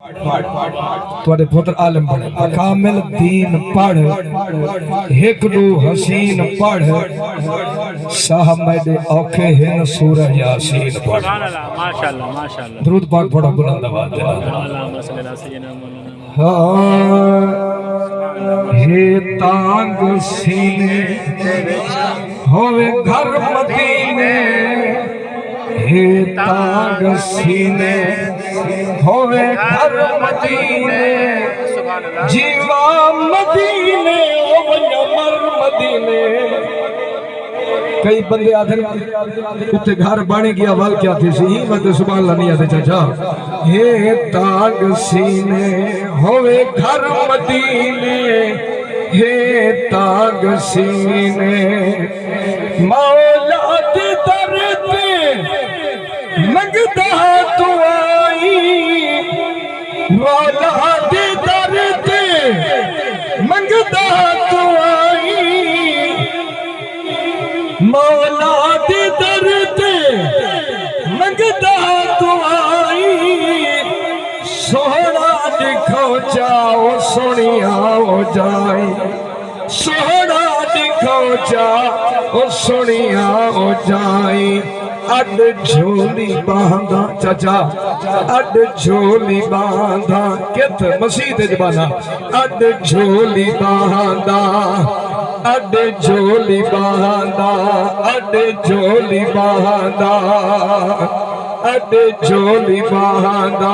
تواڈے پتر عالم پڑھ کامل دین پڑھ ایک دو حسین پڑھ شاہ میڈے اوکھے ہیں سورہ یاسین پڑھ ماشاءاللہ درود پاک پڑھو بلند آواز دے ہے تانگ سینے ہوئے گھر مدینے ہے تانگ سینے ہوئے گھر مدینے جیوا مدینے ونمر مدینے کئی بندے آدھے اتنے گھر بانے کی آوال کیا تھی سی میں تو سبحان اللہ نہیں آتے چاچا ہے تانگ سینے ہوئے گھر مدینے ہے تانگ سینے مولا دی در پہ منگتا تو آئی مولا دی در پہ منگتا تو آئی مولا دی در پہ منگتا تو آئی سونا دکھو جاؤ سونیا ہو جائی سونا دکھو جاؤ سونیا ہو جائی اڈ جھولی باندھا چچا اڈ جھولی باندھا کت مسیح جبانا اڈ جھولی باندھا اڈ جھولی باندھا اڈ جھولی باندھا اڈ جھولی باندھا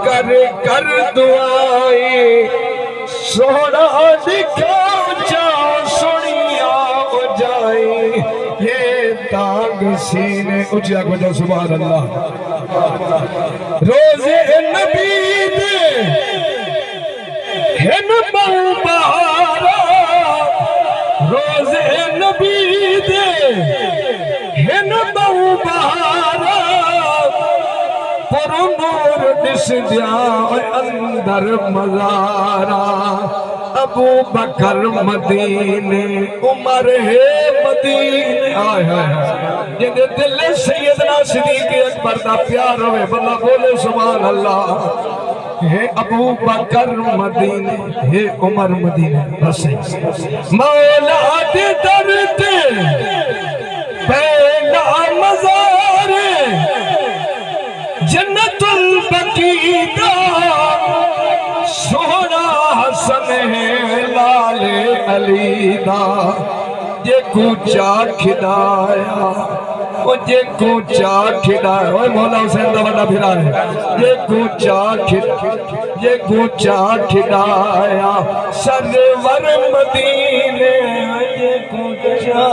کر کر دعائی سونا دکھاؤ جاؤ سنیا ہو جائی یہ تانگ سینے اچھا کو جو سبحان اللہ روزے نبی دے ہن بہو بہارا روزے نبی دے ہن بہو بہارا پر نور دس دیا اندر مزارا ابو بکر مدینے عمر ہے مدینے آئے آئے جنہیں دل سیدنا صدیق اکبر دا پیار ہوئے بلہ بولے سبحان اللہ ہے ابو بکر مدینے ہے عمر مدینے بس مولا دے در تے پہلا مزار جنت البقیع سونا حسن ہے لال علی دا جے کوچا کھدایا جے کوچا کھدایا مولا حسین دا بڑا پھرا ہے جے کوچا کھدایا سرور مدینے جے کوچا